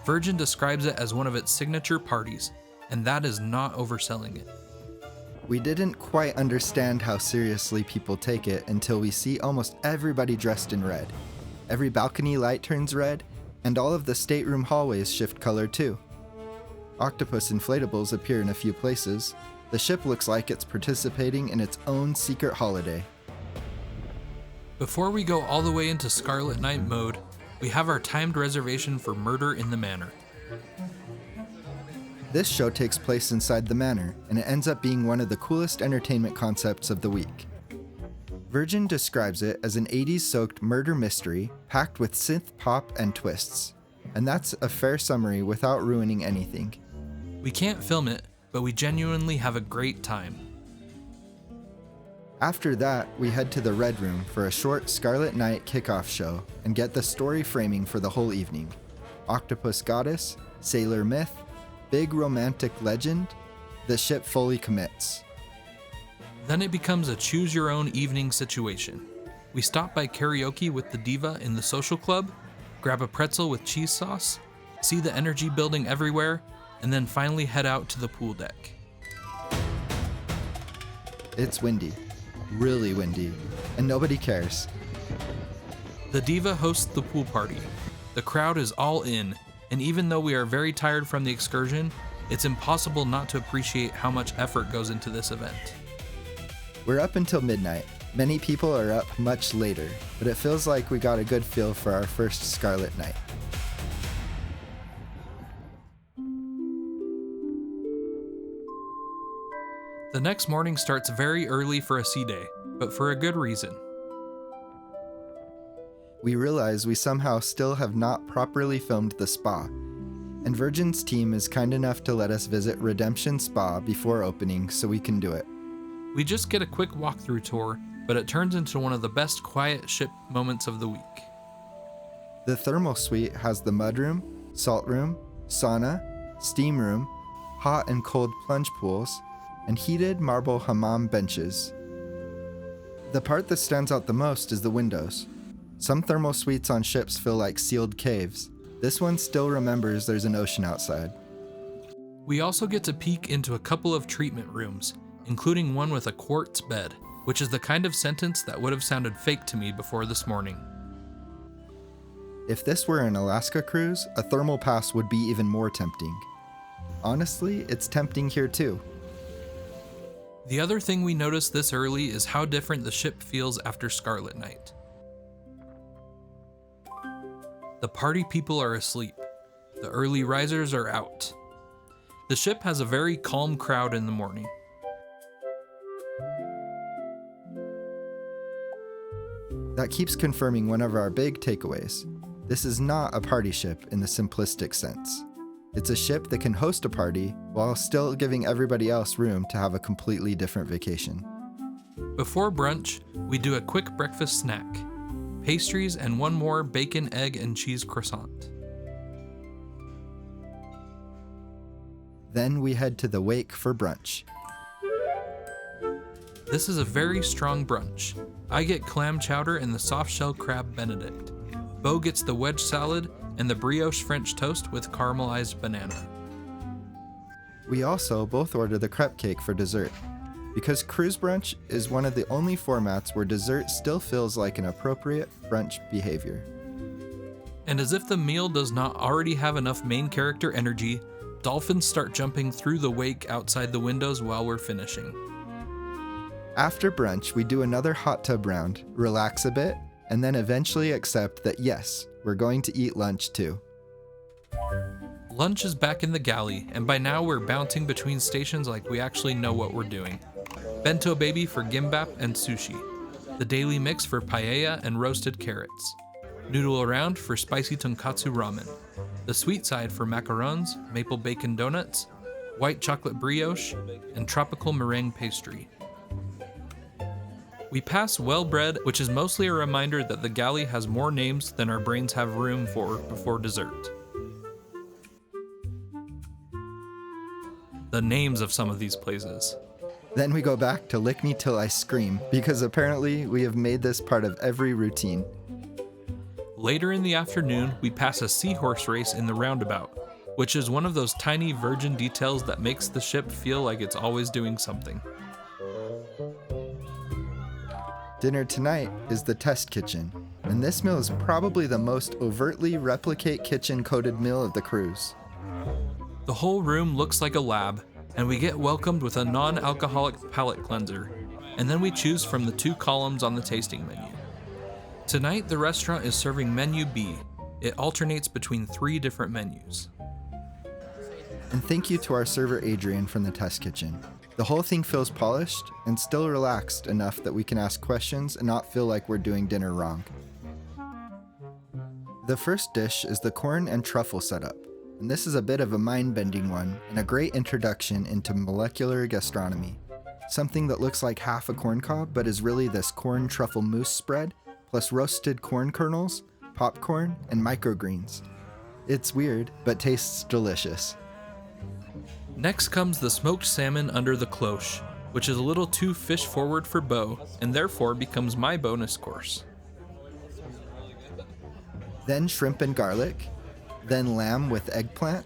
Virgin describes it as one of its signature parties, and that is not overselling it. We didn't quite understand how seriously people take it until we see almost everybody dressed in red. Every balcony light turns red, and all of the stateroom hallways shift color too. Octopus inflatables appear in a few places. The ship looks like it's participating in its own secret holiday. Before we go all the way into Scarlet Night mode, we have our timed reservation for Murder in the Manor. This show takes place inside the manor, and it ends up being one of the coolest entertainment concepts of the week. Virgin describes it as an 80s soaked murder mystery packed with synth pop and twists. And that's a fair summary without ruining anything. We can't film it, but we genuinely have a great time. After that, we head to the Red Room for a short Scarlet Night kickoff show and get the story framing for the whole evening. Octopus goddess, sailor myth, big romantic legend, the ship fully commits. Then it becomes a choose-your-own evening situation. We stop by karaoke with the diva in the social club, grab a pretzel with cheese sauce, see the energy building everywhere, and then finally head out to the pool deck. It's windy. Really windy, and nobody cares. The diva hosts the pool party. The crowd is all in, and even though we are very tired from the excursion, it's impossible not to appreciate how much effort goes into this event. We're up until midnight. Many people are up much later, but it feels like we got a good feel for our first Scarlet Night. The next morning starts very early for a sea day, but for a good reason. We realize we somehow still have not properly filmed the spa, and Virgin's team is kind enough to let us visit Redemption Spa before opening so we can do it. We just get a quick walkthrough tour, but it turns into one of the best quiet ship moments of the week. The thermal suite has the mudroom, salt room, sauna, steam room, hot and cold plunge pools, and heated marble hammam benches. The part that stands out the most is the windows. Some thermal suites on ships feel like sealed caves. This one still remembers there's an ocean outside. We also get to peek into a couple of treatment rooms, including one with a quartz bed, which is the kind of sentence that would have sounded fake to me before this morning. If this were an Alaska cruise, a thermal pass would be even more tempting. Honestly, it's tempting here too. The other thing we notice this early is how different the ship feels after Scarlet Night. The party people are asleep. The early risers are out. The ship has a very calm crowd in the morning. That keeps confirming one of our big takeaways. This is not a party ship in the simplistic sense. It's a ship that can host a party while still giving everybody else room to have a completely different vacation. Before brunch, we do a quick breakfast snack, pastries and one more bacon, egg, and cheese croissant. Then we head to the wake for brunch. This is a very strong brunch. I get clam chowder and the soft shell crab benedict. Beau gets the wedge salad and the brioche French toast with caramelized banana. We also both order the crepe cake for dessert, because cruise brunch is one of the only formats where dessert still feels like an appropriate brunch behavior. And as if the meal does not already have enough main character energy, dolphins start jumping through the wake outside the windows while we're finishing. After brunch, we do another hot tub round, relax a bit, and then eventually accept that yes, we're going to eat lunch too. Lunch is back in the galley, and by now we're bouncing between stations like we actually know what we're doing. Bento baby for gimbap and sushi. The daily mix for paella and roasted carrots. Noodle around for spicy tonkatsu ramen. The sweet side for macarons, maple bacon donuts, white chocolate brioche, and tropical meringue pastry. We pass Well Bred, which is mostly a reminder that the galley has more names than our brains have room for before dessert. The names of some of these places. Then we go back to Lick Me Till I Scream, because apparently we have made this part of every routine. Later in the afternoon, we pass a seahorse race in the roundabout, which is one of those tiny Virgin details that makes the ship feel like it's always doing something. Dinner tonight is the test kitchen, and this meal is probably the most overtly replicate kitchen-coated meal of the cruise. The whole room looks like a lab, and we get welcomed with a non-alcoholic palate cleanser, and then we choose from the 2 columns on the tasting menu. Tonight, the restaurant is serving menu B. It alternates between 3 different menus. And thank you to our server Adrian from the test kitchen. The whole thing feels polished and still relaxed enough that we can ask questions and not feel like we're doing dinner wrong. The first dish is the corn and truffle setup, and this is a bit of a mind-bending one and a great introduction into molecular gastronomy. Something that looks like half a corn cob but is really this corn truffle mousse spread, plus roasted corn kernels, popcorn, and microgreens. It's weird, but tastes delicious. Next comes the smoked salmon under the cloche, which is a little too fish-forward for Beau, and therefore becomes my bonus course. Then shrimp and garlic, then lamb with eggplant,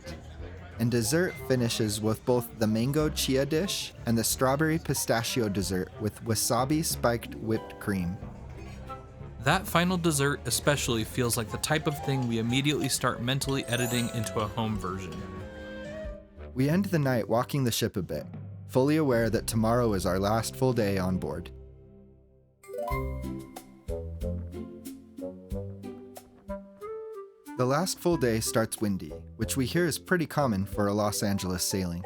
and dessert finishes with both the mango chia dish and the strawberry pistachio dessert with wasabi spiked whipped cream. That final dessert especially feels like the type of thing we immediately start mentally editing into a home version. We end the night walking the ship a bit, fully aware that tomorrow is our last full day on board. The last full day starts windy, which we hear is pretty common for a Los Angeles sailing.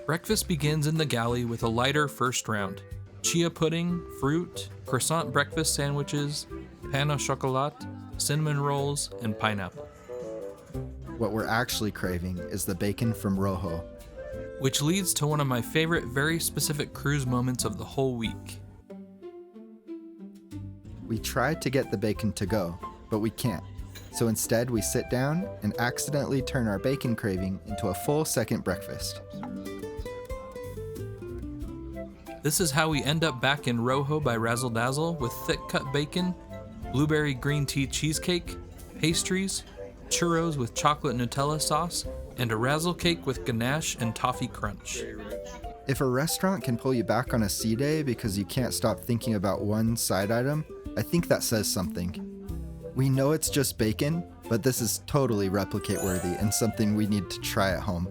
Breakfast begins in the galley with a lighter first round. Chia pudding, fruit, croissant breakfast sandwiches, pain au chocolat, cinnamon rolls, and pineapple. What we're actually craving is the bacon from Rojo. Which leads to one of my favorite very specific cruise moments of the whole week. We tried to get the bacon to go, but we can't. So instead we sit down and accidentally turn our bacon craving into a full second breakfast. This is how we end up back in Rojo by Razzle Dazzle with thick cut bacon, blueberry green tea cheesecake, pastries, churros with chocolate Nutella sauce, and a razzle cake with ganache and toffee crunch. If a restaurant can pull you back on a sea day because you can't stop thinking about one side item, I think that says something. We know it's just bacon, but this is totally replicate worthy and something we need to try at home.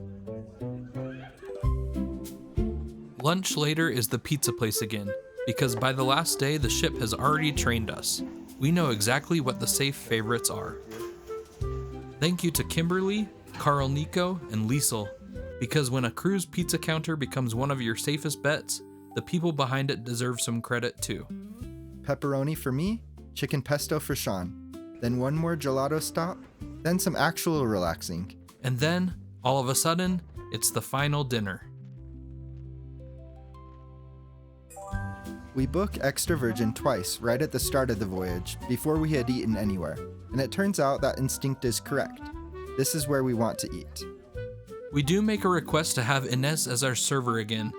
Lunch later is the pizza place again, because by the last day the ship has already trained us. We know exactly what the safe favorites are. Thank you to Kimberly, Carl Nico, and Liesel, because when a cruise pizza counter becomes one of your safest bets, the people behind it deserve some credit too. Pepperoni for me, chicken pesto for Sean, then one more gelato stop, then some actual relaxing. And then, all of a sudden, it's the final dinner. We book Extra Virgin twice right at the start of the voyage, before we had eaten anywhere, and it turns out that instinct is correct. This is where we want to eat. We do make a request to have Ines as our server again,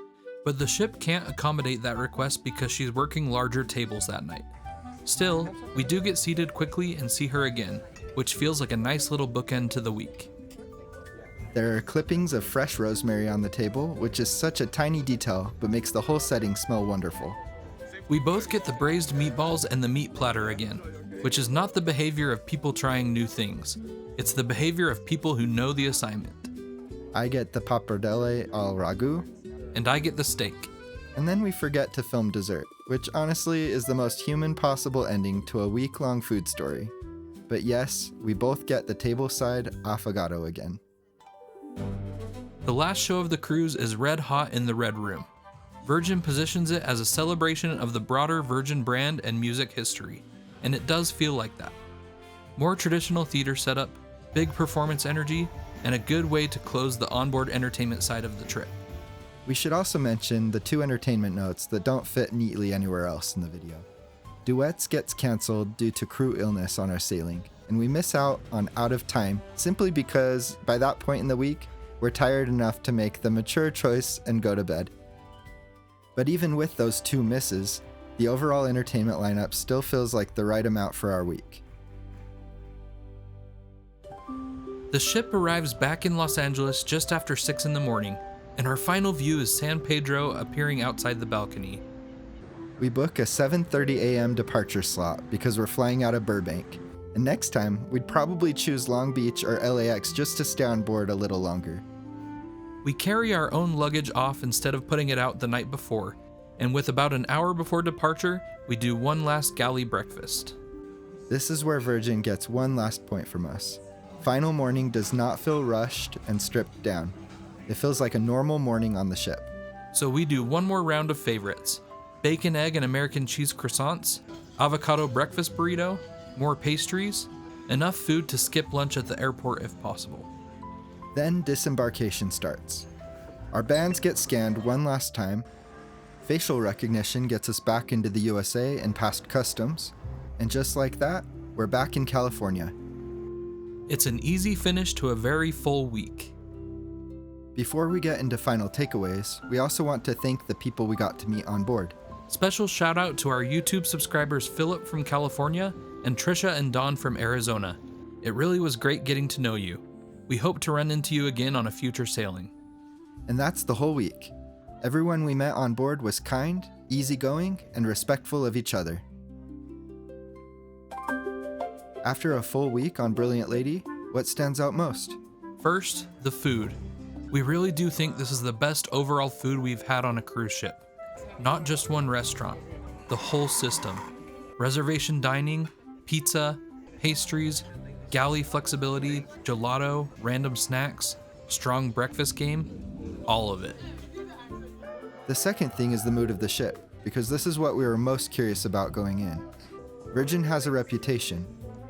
but the ship can't accommodate that request because she's working larger tables that night. Still, we do get seated quickly and see her again, which feels like a nice little bookend to the week. There are clippings of fresh rosemary on the table, which is such a tiny detail, but makes the whole setting smell wonderful. We both get the braised meatballs and the meat platter again, which is not the behavior of people trying new things. It's the behavior of people who know the assignment. I get the pappardelle al ragu. And I get the steak. And then we forget to film dessert, which honestly is the most human possible ending to a week-long food story. But yes, we both get the tableside affogato again. The last show of the cruise is Red Hot in the Red Room. Virgin positions it as a celebration of the broader Virgin brand and music history, and it does feel like that. More traditional theater setup, big performance energy, and a good way to close the onboard entertainment side of the trip. We should also mention the 2 entertainment notes that don't fit neatly anywhere else in the video. Duets gets cancelled due to crew illness on our sailing, and we miss out on Out of Time simply because by that point in the week, we're tired enough to make the mature choice and go to bed. But even with those 2 misses, the overall entertainment lineup still feels like the right amount for our week. The ship arrives back in Los Angeles just after 6 in the morning, and our final view is San Pedro appearing outside the balcony. We book a 7:30 a.m. departure slot because we're flying out of Burbank, and next time we'd probably choose Long Beach or LAX just to stay on board a little longer. We carry our own luggage off instead of putting it out the night before, and with about an hour before departure, we do one last galley breakfast. This is where Virgin gets one last point from us. Final morning does not feel rushed and stripped down. It feels like a normal morning on the ship. So we do one more round of favorites. Bacon, egg, and American cheese croissants, avocado breakfast burrito, more pastries, enough food to skip lunch at the airport if possible. Then disembarkation starts. Our bands get scanned one last time. Facial recognition gets us back into the USA and past customs. And just like that, we're back in California. It's an easy finish to a very full week. Before we get into final takeaways, we also want to thank the people we got to meet on board. Special shout out to our YouTube subscribers Philip from California and Trisha and Dawn from Arizona. It really was great getting to know you. We hope to run into you again on a future sailing. And that's the whole week. Everyone we met on board was kind, easygoing, and respectful of each other. After a full week on Brilliant Lady, what stands out most? First, the food. We really do think this is the best overall food we've had on a cruise ship. Not just one restaurant, the whole system. Reservation dining, pizza, pastries, galley flexibility, gelato, random snacks, strong breakfast game, all of it. The second thing is the mood of the ship, because this is what we were most curious about going in. Virgin has a reputation.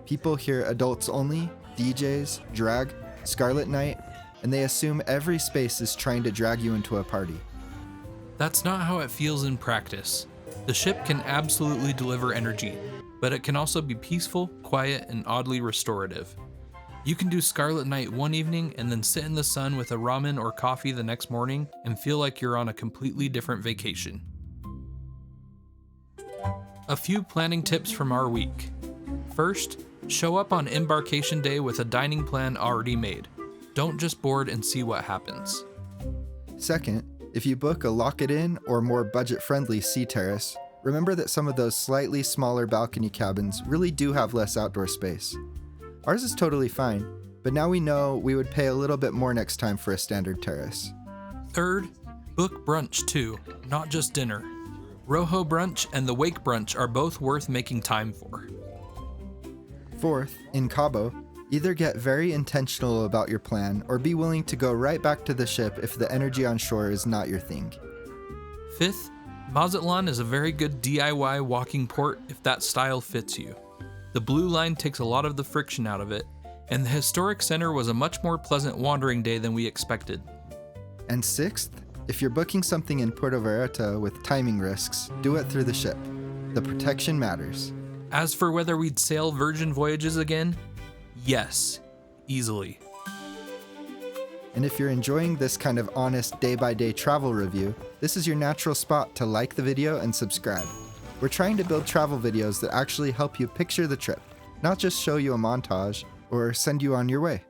People hear adults only, DJs, drag, Scarlet Night, and they assume every space is trying to drag you into a party. That's not how it feels in practice. The ship can absolutely deliver energy, but it can also be peaceful, quiet, and oddly restorative. You can do Scarlet Night one evening and then sit in the sun with a ramen or coffee the next morning and feel like you're on a completely different vacation. A few planning tips from our week. First, show up on embarkation day with a dining plan already made. Don't just board and see what happens. Second, if you book a lock-it-in or more budget-friendly sea terrace, remember that some of those slightly smaller balcony cabins really do have less outdoor space. Ours is totally fine, but now we know we would pay a little bit more next time for a standard terrace. Third, book brunch too, not just dinner. Rojo brunch and the wake brunch are both worth making time for. Fourth, in Cabo, either get very intentional about your plan or be willing to go right back to the ship if the energy on shore is not your thing. Fifth, Mazatlán is a very good DIY walking port if that style fits you. The blue line takes a lot of the friction out of it, and the historic center was a much more pleasant wandering day than we expected. And sixth, if you're booking something in Puerto Vallarta with timing risks, do it through the ship. The protection matters. As for whether we'd sail Virgin Voyages again, yes, easily. And if you're enjoying this kind of honest day-by-day travel review, this is your natural spot to like the video and subscribe. We're trying to build travel videos that actually help you picture the trip, not just show you a montage or send you on your way.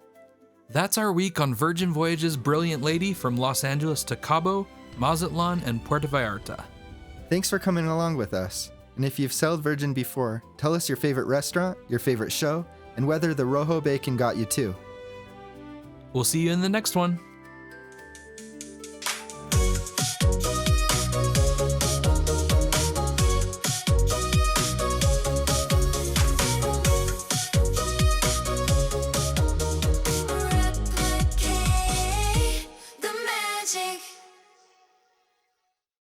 That's our week on Virgin Voyages Brilliant Lady from Los Angeles to Cabo, Mazatlán, and Puerto Vallarta. Thanks for coming along with us. And if you've sailed Virgin before, tell us your favorite restaurant, your favorite show, and whether the Rojo bacon got you too. We'll see you in the next one.